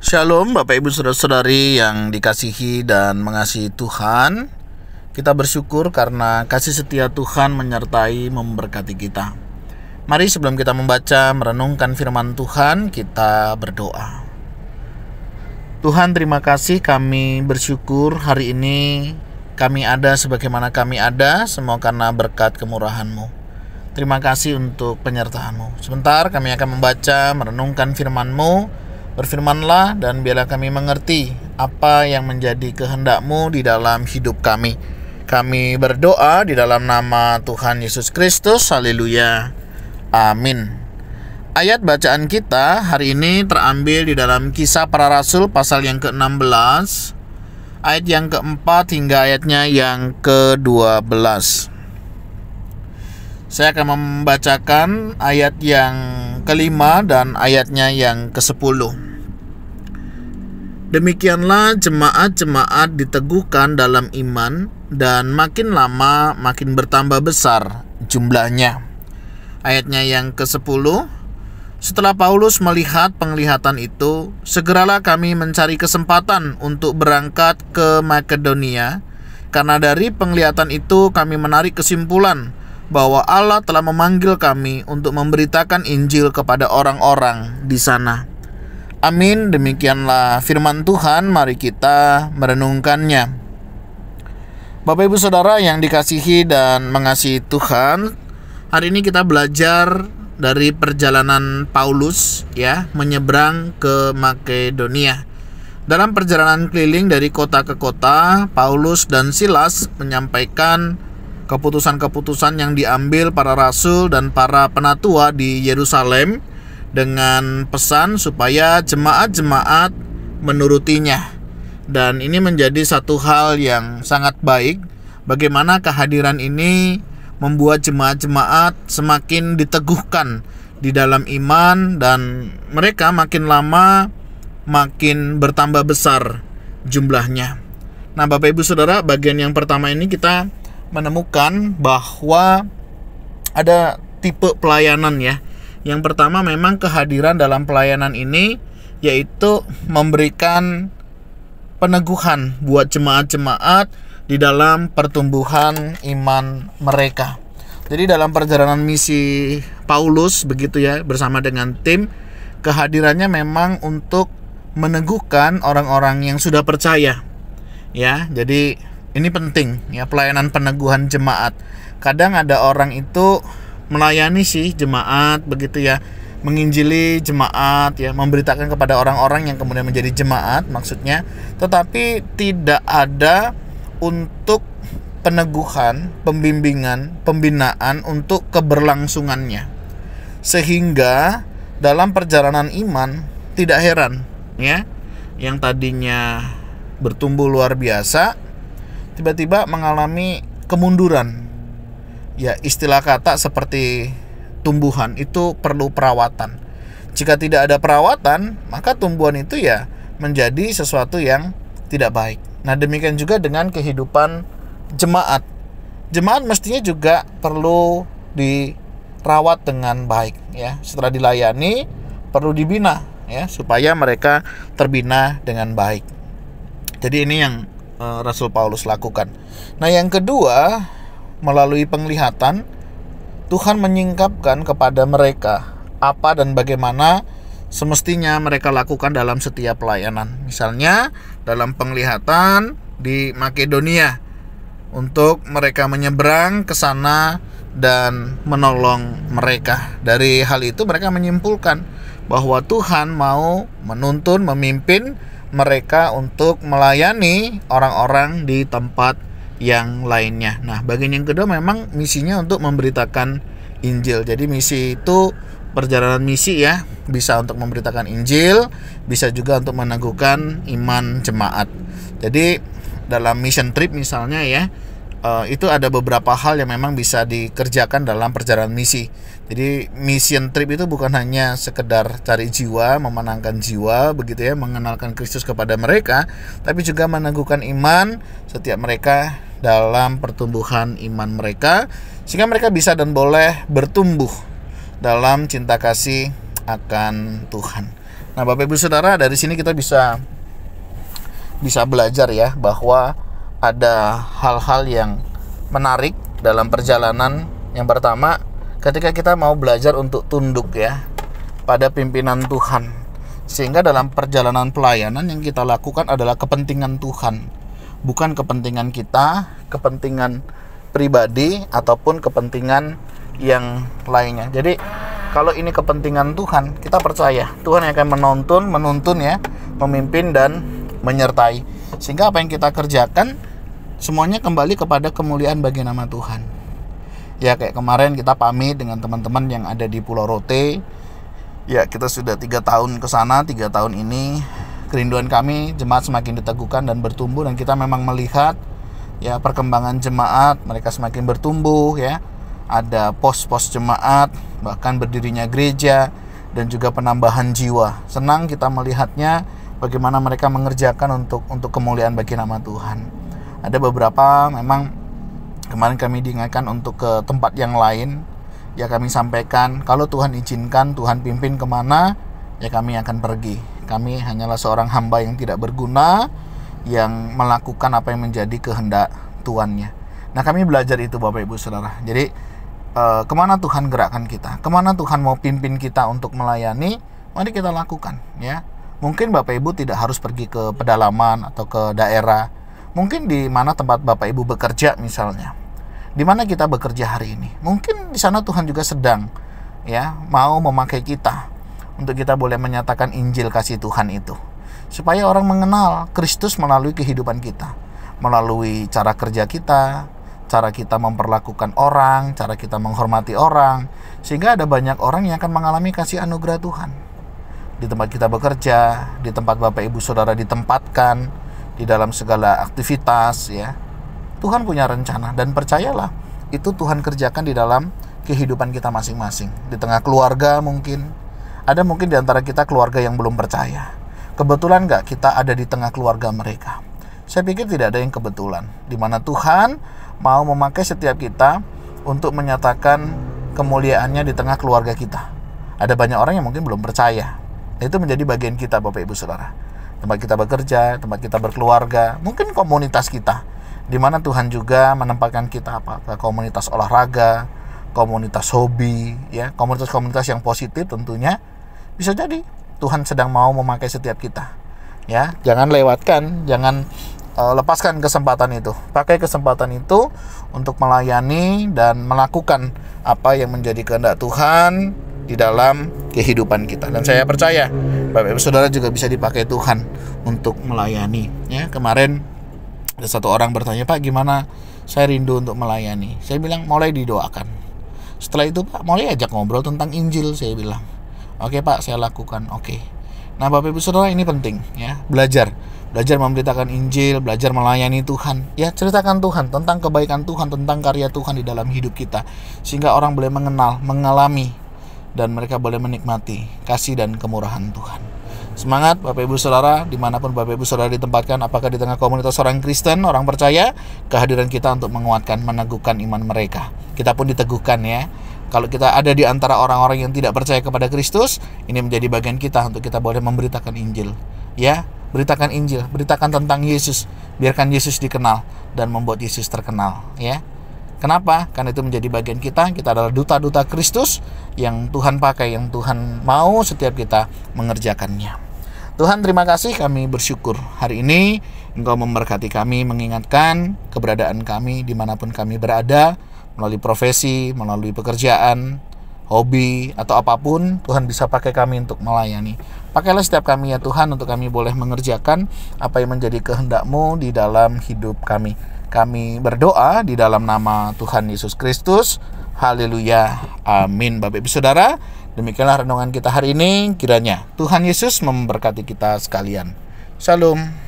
Shalom Bapak Ibu Saudara-saudari yang dikasihi dan mengasihi Tuhan. Kita bersyukur karena kasih setia Tuhan menyertai memberkati kita. Mari sebelum kita membaca merenungkan firman Tuhan, kita berdoa. Tuhan, terima kasih, kami bersyukur hari ini kami ada sebagaimana kami ada, semua karena berkat kemurahan-Mu. Terima kasih untuk penyertaan-Mu. Sebentar kami akan membaca merenungkan firman-Mu. Berfirmanlah dan biarlah kami mengerti apa yang menjadi kehendak-Mu di dalam hidup kami. Kami berdoa di dalam nama Tuhan Yesus Kristus. Haleluya. Amin. Ayat bacaan kita hari ini terambil di dalam Kisah Para Rasul pasal yang ke-16, ayat yang ke-4 hingga ayatnya yang ke-12. Saya akan membacakan ayat yang ke-5 dan ayatnya yang ke-10. Demikianlah jemaat-jemaat diteguhkan dalam iman dan makin lama makin bertambah besar jumlahnya. Ayatnya yang ke-10. Setelah Paulus melihat penglihatan itu, segeralah kami mencari kesempatan untuk berangkat ke Makedonia, karena dari penglihatan itu kami menarik kesimpulan bahwa Allah telah memanggil kami untuk memberitakan Injil kepada orang-orang di sana. Amin. Demikianlah firman Tuhan, mari kita merenungkannya. Bapak Ibu Saudara yang dikasihi dan mengasihi Tuhan, hari ini kita belajar dari perjalanan Paulus menyeberang ke Makedonia. Dalam perjalanan keliling dari kota ke kota, Paulus dan Silas menyampaikan keputusan-keputusan yang diambil para rasul dan para penatua di Yerusalem dengan pesan supaya jemaat-jemaat menurutinya. Dan ini menjadi satu hal yang sangat baik, bagaimana kehadiran ini membuat jemaat-jemaat semakin diteguhkan di dalam iman, dan mereka makin lama makin bertambah besar jumlahnya. Nah, Bapak Ibu Saudara, bagian yang pertama ini kita menemukan bahwa ada tipe pelayanan ya. Yang pertama memang kehadiran dalam pelayanan ini yaitu memberikan peneguhan buat jemaat-jemaat di dalam pertumbuhan iman mereka. Jadi dalam perjalanan misi Paulus begitu ya, bersama dengan tim, kehadirannya memang untuk meneguhkan orang-orang yang sudah percaya. Ya, jadi ini penting ya, pelayanan peneguhan jemaat. Kadang ada orang itu melayani sih jemaat begitu ya, menginjili jemaat ya, memberitakan kepada orang-orang yang kemudian menjadi jemaat maksudnya, tetapi tidak ada untuk peneguhan, pembimbingan, pembinaan untuk keberlangsungannya. Sehingga dalam perjalanan iman tidak heran ya, yang tadinya bertumbuh luar biasa tiba-tiba mengalami kemunduran. Ya, istilah kata seperti tumbuhan itu perlu perawatan. Jika tidak ada perawatan, maka tumbuhan itu ya menjadi sesuatu yang tidak baik. Nah, demikian juga dengan kehidupan jemaat. Jemaat mestinya juga perlu dirawat dengan baik ya. Setelah dilayani, perlu dibina ya, supaya mereka terbina dengan baik. Jadi ini yang Rasul Paulus lakukan. Nah, yang kedua, melalui penglihatan, Tuhan menyingkapkan kepada mereka apa dan bagaimana semestinya mereka lakukan dalam setiap pelayanan. Misalnya dalam penglihatan di Makedonia, untuk mereka menyeberang ke sana dan menolong mereka. Dari hal itu mereka menyimpulkan bahwa Tuhan mau menuntun, memimpin mereka untuk melayani orang-orang di tempat yang lainnya. Nah, bagian yang kedua memang misinya untuk memberitakan Injil. Jadi misi itu perjalanan misi ya, bisa untuk memberitakan Injil, bisa juga untuk meneguhkan iman jemaat. Jadi dalam mission trip misalnya ya, itu ada beberapa hal yang memang bisa dikerjakan dalam perjalanan misi. Jadi mission trip itu bukan hanya sekedar cari jiwa, memenangkan jiwa begitu ya, mengenalkan Kristus kepada mereka, tapi juga meneguhkan iman setiap mereka dalam pertumbuhan iman mereka, sehingga mereka bisa dan boleh bertumbuh dalam cinta kasih akan Tuhan. Nah, Bapak Ibu Saudara, dari sini kita bisa belajar ya, bahwa ada hal-hal yang menarik dalam perjalanan. Yang pertama, ketika kita mau belajar untuk tunduk ya pada pimpinan Tuhan, sehingga dalam perjalanan pelayanan yang kita lakukan adalah kepentingan Tuhan, bukan kepentingan kita, kepentingan pribadi ataupun kepentingan yang lainnya. Jadi kalau ini kepentingan Tuhan, kita percaya Tuhan yang akan menuntun ya, memimpin dan menyertai, sehingga apa yang kita kerjakan semuanya kembali kepada kemuliaan bagi nama Tuhan. Ya, kayak kemarin kita pamit dengan teman-teman yang ada di Pulau Rote. Ya, kita sudah 3 tahun ke sana, 3 tahun ini kerinduan kami jemaat semakin diteguhkan dan bertumbuh, dan kita memang melihat ya perkembangan jemaat, mereka semakin bertumbuh ya. Ada pos-pos jemaat, bahkan berdirinya gereja, dan juga penambahan jiwa. Senang kita melihatnya, bagaimana mereka mengerjakan untuk kemuliaan bagi nama Tuhan. Ada beberapa memang kemarin kami diingatkan untuk ke tempat yang lain. Ya, kami sampaikan, kalau Tuhan izinkan, Tuhan pimpin kemana, ya kami akan pergi. Kami hanyalah seorang hamba yang tidak berguna, yang melakukan apa yang menjadi kehendak Tuannya. Nah, kami belajar itu Bapak Ibu Saudara. Jadi kemana Tuhan gerakkan kita, kemana Tuhan mau pimpin kita untuk melayani, mari kita lakukan ya. Mungkin Bapak Ibu tidak harus pergi ke pedalaman atau ke daerah. Mungkin di mana tempat Bapak Ibu bekerja misalnya, di mana kita bekerja hari ini, mungkin di sana Tuhan juga sedang ya mau memakai kita untuk kita boleh menyatakan Injil kasih Tuhan itu, supaya orang mengenal Kristus melalui kehidupan kita, melalui cara kerja kita, cara kita memperlakukan orang, cara kita menghormati orang, sehingga ada banyak orang yang akan mengalami kasih anugerah Tuhan di tempat kita bekerja, di tempat Bapak Ibu Saudara ditempatkan, di dalam segala aktivitas ya. Tuhan punya rencana, dan percayalah itu Tuhan kerjakan di dalam kehidupan kita masing-masing. Di tengah keluarga mungkin ada, mungkin di antara kita keluarga yang belum percaya. Kebetulan nggak kita ada di tengah keluarga mereka? Saya pikir tidak ada yang kebetulan, di mana Tuhan mau memakai setiap kita untuk menyatakan kemuliaannya di tengah keluarga kita. Ada banyak orang yang mungkin belum percaya. Itu menjadi bagian kita Bapak Ibu Saudara. Tempat kita bekerja, tempat kita berkeluarga, mungkin komunitas kita, di mana Tuhan juga menempatkan kita ke komunitas olahraga, komunitas hobi, ya, komunitas-komunitas yang positif tentunya. Bisa jadi Tuhan sedang mau memakai setiap kita. Ya, jangan lewatkan, jangan lepaskan kesempatan itu. Pakai kesempatan itu untuk melayani dan melakukan apa yang menjadi kehendak Tuhan di dalam kehidupan kita. Dan saya percaya Bapak Ibu Saudara juga bisa dipakai Tuhan untuk melayani. Ya, kemarin ada satu orang bertanya, "Pak, gimana? Saya rindu untuk melayani." Saya bilang, mulai didoakan. Setelah itu, Pak, mulai ajak ngobrol tentang Injil. Saya bilang, "Oke Pak, saya lakukan." Oke. Nah, Bapak Ibu Saudara, ini penting ya, belajar memberitakan Injil, belajar melayani Tuhan. Ya, ceritakan Tuhan, tentang kebaikan Tuhan, tentang karya Tuhan di dalam hidup kita, sehingga orang boleh mengenal, mengalami, dan mereka boleh menikmati kasih dan kemurahan Tuhan. Semangat Bapak Ibu Saudara, dimanapun Bapak Ibu Saudara ditempatkan, apakah di tengah komunitas orang Kristen, orang percaya, kehadiran kita untuk menguatkan, meneguhkan iman mereka. Kita pun diteguhkan ya. Kalau kita ada di antara orang-orang yang tidak percaya kepada Kristus, ini menjadi bagian kita untuk kita boleh memberitakan Injil. Ya, beritakan Injil, beritakan tentang Yesus, biarkan Yesus dikenal dan membuat Yesus terkenal. Ya, kenapa? Karena itu menjadi bagian kita. Kita adalah duta-duta Kristus yang Tuhan pakai, yang Tuhan mau setiap kita mengerjakannya. Tuhan, terima kasih, kami bersyukur hari ini Engkau memberkati kami, mengingatkan keberadaan kami dimanapun kami berada, melalui profesi, melalui pekerjaan, hobi, atau apapun. Tuhan bisa pakai kami untuk melayani. Pakailah setiap kami ya Tuhan, untuk kami boleh mengerjakan apa yang menjadi kehendak-Mu di dalam hidup kami. Kami berdoa di dalam nama Tuhan Yesus Kristus. Haleluya, amin. Bapak Ibu Saudara, demikianlah renungan kita hari ini. Kiranya Tuhan Yesus memberkati kita sekalian. Shalom.